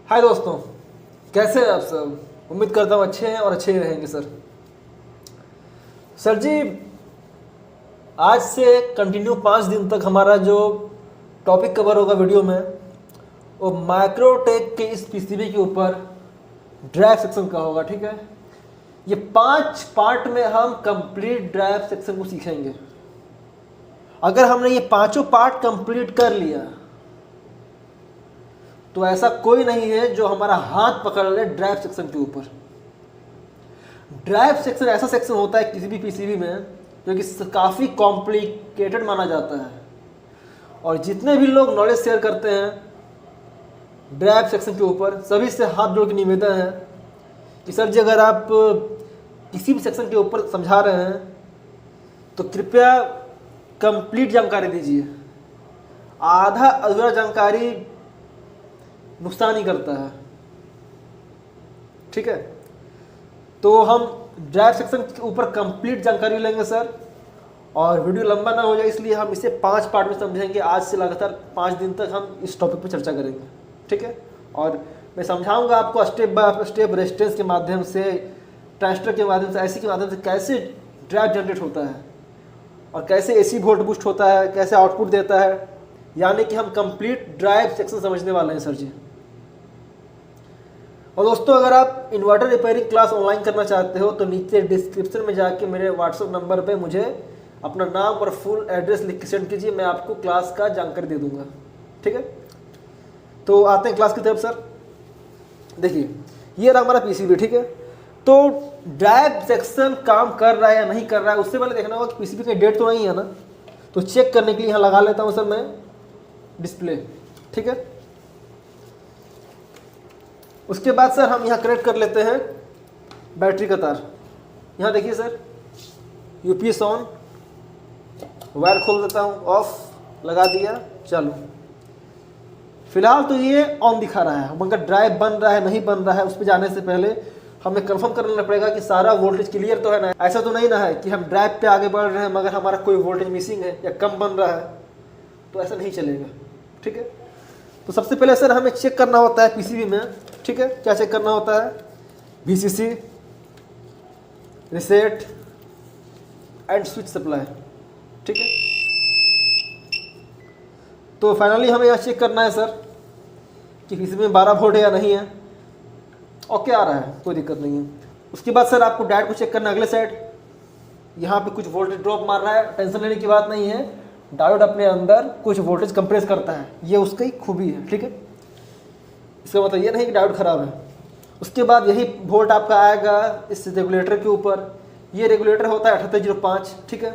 हाय दोस्तों, कैसे हैं आप सब। उम्मीद करता हूँ अच्छे हैं और अच्छे ही रहेंगे। सर जी, आज से कंटिन्यू 5 दिन तक हमारा जो टॉपिक कवर होगा वीडियो में, वो माइक्रोटेक के इस पीसीबी के ऊपर ड्राइव सेक्शन का होगा। ठीक है, ये 5 पार्ट में हम कंप्लीट ड्राइव सेक्शन को सीखेंगे। अगर हमने ये पांचों पार्ट कंप्लीट कर लिया तो ऐसा कोई नहीं है जो हमारा हाथ पकड़ ले ड्राइव सेक्शन के ऊपर। ड्राइव सेक्शन ऐसा सेक्शन होता है किसी भी पीसीबी में जो कि काफ़ी कॉम्प्लिकेटेड माना जाता है, और जितने भी लोग नॉलेज शेयर करते हैं ड्राइव सेक्शन के ऊपर, सभी से हाथ जोड़ के निवेदन है कि सर जी, अगर आप किसी भी सेक्शन के ऊपर समझा रहे हैं तो कृपया कंप्लीट जानकारी दीजिए। आधा अधूरा जानकारी नुकसान ही करता है। ठीक है, तो हम ड्राइव सेक्शन के ऊपर कंप्लीट जानकारी लेंगे सर, और वीडियो लंबा ना हो जाए इसलिए हम इसे 5 पार्ट में समझेंगे। आज से लगातार 5 दिन तक हम इस टॉपिक पर चर्चा करेंगे। ठीक है, और मैं समझाऊंगा आपको स्टेप बाय स्टेप रेजिस्टेंस के माध्यम से, ट्रांजिस्टर के माध्यम से, ऐसी के माध्यम से कैसे ड्राइव जनरेट होता है और कैसे एसी वोल्ट बूस्ट होता है, कैसे आउटपुट देता है। यानी कि हम कंप्लीट ड्राइव सेक्शन समझने वाले हैं सर जी। और दोस्तों, अगर आप इन्वर्टर रिपेयरिंग क्लास ऑनलाइन करना चाहते हो तो नीचे डिस्क्रिप्शन में जाके मेरे व्हाट्सएप नंबर पे मुझे अपना नाम और फुल एड्रेस लिख के सेंड कीजिए, मैं आपको क्लास का जानकारी दे दूंगा। ठीक है, तो आते हैं क्लास की तरफ सर। देखिए, ये रहा हमारा पीसीबी। ठीक है, तो ड्राइव सेक्शन काम कर रहा है या नहीं कर रहा है, उससे पहले देखना होगा कि पीसीबी की डेट तो नहीं है ना। तो चेक करने के लिए यहाँ लगा लेता हूँ सर मैं डिस्प्ले। ठीक है, उसके बाद सर हम यहाँ कनेक्ट कर लेते हैं बैटरी का तार। यहाँ देखिए सर, यूपीएस ऑन, वायर खोल देता हूँ, ऑफ लगा दिया, चालू। फिलहाल तो ये ऑन दिखा रहा है, मगर ड्राइव बन रहा है नहीं बन रहा है उस पर जाने से पहले हमें कंफर्म कर लेना पड़ेगा कि सारा वोल्टेज क्लियर तो है ना। ऐसा तो नहीं ना है कि हम ड्राइव पे आगे बढ़ रहे हैं मगर हमारा कोई वोल्टेज मिसिंग है या कम बन रहा है, तो ऐसा नहीं चलेगा। ठीक है, तो सबसे पहले सर हमें चेक करना होता है पीसीबी में। ठीक है, क्या चेक करना होता है? VCC, reset and switch supply. ठीक है, तो फाइनली हमें यह चेक करना है सर कि पीसीबी में 12 वोल्ट है या नहीं है। ओके आ रहा है, कोई दिक्कत नहीं है। उसके बाद सर आपको डायोड को चेक करना है अगले साइड। यहाँ पे कुछ वोल्टेज ड्रॉप मार रहा है, टेंशन लेने की बात नहीं है। डायोड अपने अंदर कुछ वोल्टेज कंप्रेस करता है, ये उसकी खूबी है। ठीक है, इसका मतलब ये नहीं कि डायोड खराब है। उसके बाद यही वोल्ट आपका आएगा इस रेगुलेटर के ऊपर। ये रेगुलेटर होता है 7805। ठीक है,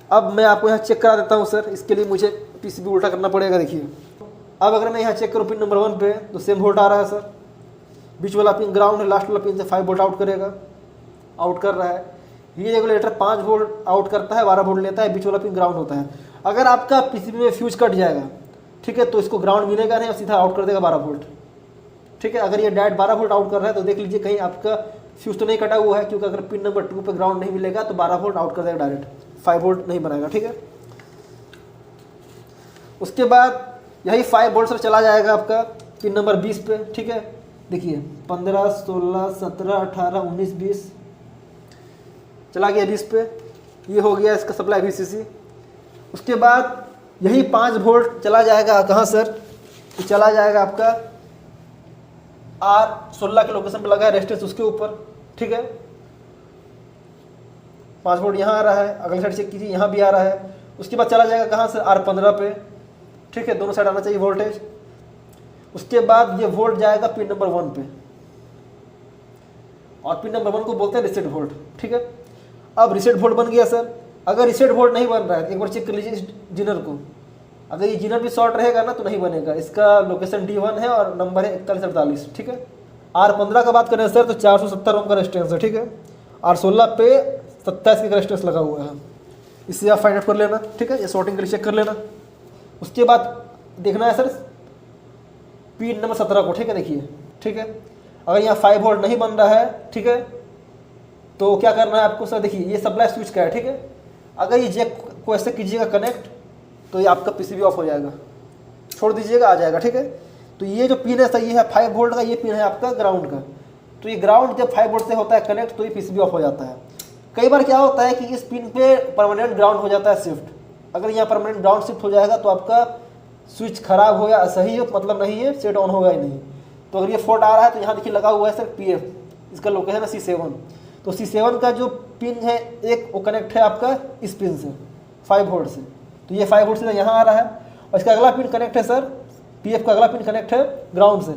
अब मैं आपको यहाँ चेक करा देता हूँ सर। इसके लिए मुझे पीसीबी उल्टा करना पड़ेगा। देखिए, अब अगर मैं यहाँ चेक करूँ पिन नंबर 1 पे तो सेम वोल्ट आ रहा है सर। बीच वाला पिन ग्राउंड है, लास्ट वाला पिन से 5 वोल्ट आउट करेगा, आउट कर रहा है। ये रेगुलेटर 5 वोल्ट आउट करता है, 12 वोल्ट लेता है, बीच वाला पिन ग्राउंड होता है। अगर आपका पीसीबी में फ्यूज कट जाएगा, ठीक है, तो इसको ग्राउंड मिलेगा नहीं और सीधा आउट कर देगा 12 वोल्ट। ठीक है, अगर ये डायरेक्ट 12 वोल्ट आउट कर रहा है तो देख लीजिए कहीं आपका फ्यूज तो नहीं कटा हुआ है, क्योंकि अगर पिन नंबर 2 पे ग्राउंड नहीं मिलेगा तो 12 वोल्ट आउट कर देगा डायरेक्ट, 5 वोल्ट नहीं बनाएगा। ठीक है, उसके बाद यही 5 वोल्ट सर चला जाएगा आपका पिन नंबर 20 पे। ठीक है, देखिए 15, 16, 17, 18, 19, 20 चला गया 20 पे। ये हो गया इसका सप्लाई वीसीसी। उसके बाद यही 5 वोल्ट चला जाएगा कहाँ सर? तो चला जाएगा आपका R16 के लोकेशन पे लगा है रेजिस्टेंस, उसके ऊपर। ठीक है, 5 वोल्ट यहाँ आ रहा है, अगले साइड चेक कीजिए यहाँ भी आ रहा है। उसके बाद चला जाएगा कहाँ सर? R15 पे। ठीक है, दोनों साइड आना चाहिए वोल्टेज। उसके बाद ये वोल्ट जाएगा पिन नंबर 1 पे, और पिन नंबर 1 को बोलते हैं रिसेट वोल्ट। ठीक है, अब रिसेट वोल्ट बन गया सर। अगर रिसेट वोल्ट नहीं बन रहा है एक बार चेक कर लीजिए इस जिनर को। अगर ये जिनर भी शॉर्ट रहेगा ना तो नहीं बनेगा। इसका लोकेशन D1 है और नंबर है 4148। ठीक है, R15 का बात करें सर तो 470 ओम का रेजिस्टेंस है। ठीक है, R16 पे 27 का रेजिस्टेंस लगा हुआ है, इससे आप फाइंड आउट कर लेना। ठीक है, ये शॉर्टिंग के लिए चेक कर लेना। उसके बाद देखना है सर पिन नंबर 17 को। ठीक है, देखिए, ठीक है, अगर यहाँ 5 वोल्ट नहीं बन रहा है, ठीक है, तो क्या करना है आपको सर? देखिए ये सप्लाई स्विच का है। ठीक है, अगर ये जैक को ऐसे कीजिएगा कनेक्ट तो ये आपका पीसीबी ऑफ हो जाएगा, छोड़ दीजिएगा आ जाएगा। ठीक है, तो ये जो पिन है सर, ये है 5 वोल्ट का, ये पिन है आपका ग्राउंड का। तो ये ग्राउंड जब 5 वोल्ट से होता है कनेक्ट तो ये पीसीबी ऑफ हो जाता है। कई बार क्या होता है कि इस पिन पे परमानेंट ग्राउंड हो जाता है शिफ्ट। अगर यहाँ परमानेंट ग्राउंड शिफ्ट हो जाएगा तो आपका स्विच खराब हो या सही हो मतलब नहीं है, सेट ऑन होगा ही नहीं। तो अगर ये फॉल्ट आ रहा है तो यहाँ देखिए लगा हुआ है सर PF, इसका लोकेशन है C7। तो C7 का जो पिन है एक वो कनेक्ट है आपका इस पिन से 5 वोल्ट से। तो ये 5 वोल्ट से यहाँ आ रहा है और इसका अगला पिन कनेक्ट है सर, PF का अगला पिन कनेक्ट है ग्राउंड से।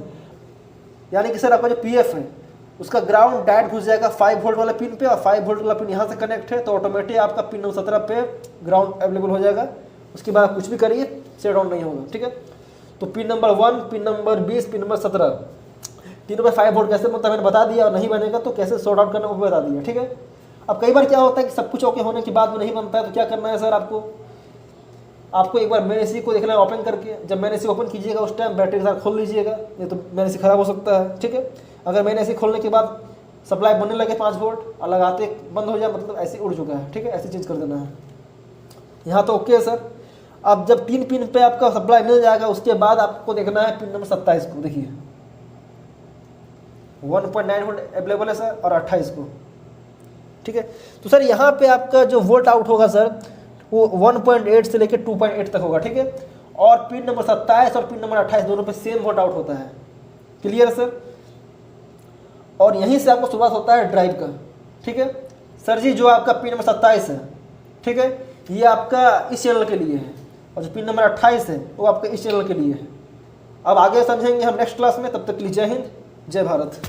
यानी कि सर आपका जो PF है उसका ग्राउंड डायरेक्ट घुस जाएगा 5 वोल्ट वाले पिन पे और 5 वोल्ट वाला पिन यहाँ से कनेक्ट है, तो ऑटोमेटिक आपका पिन नंबर 17 पे ग्राउंड अवेलेबल हो जाएगा। उसके बाद आप कुछ भी करिए सेट ऑन नहीं होगा, ठीक है। तो pin number 1, pin number 20, pin number 17 तीनों पे 5 वोल्ट कैसे मतलब मैंने बता दिया, और नहीं बनेगा तो कैसे सॉर्ट आउट करना वो भी बता दिया, ठीक है। अब कई बार क्या होता है कि सब कुछ ओके होने के बाद में नहीं बनता है, तो क्या करना है सर आपको एक बार मेन एसी को देखना है ओपन करके। जब मेन एसी ओपन कीजिएगा उस टाइम बैटरी के साथ खोल लीजिएगा, नहीं तो मेन एसी खराब हो सकता है, ठीक है। अगर मेन एसी खोलने के बाद सप्लाई बनने लगे 5 वोल्ट और लगाते बंद हो जाए मतलब ऐसे उड़ चुका है, ठीक है, ऐसी चीज़ कर देना है। यहाँ तो ओके है सर। अब जब 3 पिन पे आपका सप्लाई मिल जाएगा उसके बाद आपको देखना है पिन नंबर 27 को। देखिए 1.9 वोल्ट अवेलेबल है सर और 28 को, ठीक है। तो सर यहाँ पे आपका जो वोल्ट आउट होगा सर वो 1.8 से लेकर 2.8 तक होगा, ठीक है। और पिन नंबर 27 और पिन नंबर 28 दोनों पे सेम वोल्ट आउट होता है। क्लियर है सर। और यहीं से आपको शुरुआत होता है ड्राइव का, ठीक है। सर जी जो आपका पिन नंबर 27 है, ठीक है, ये आपका इस चैनल के लिए है और जो पिन नंबर 28 है वो आपका इस चैनल के लिए है। अब आगे समझेंगे हम नेक्स्ट क्लास में, तब तक के लिए जय हिंद जय भारत।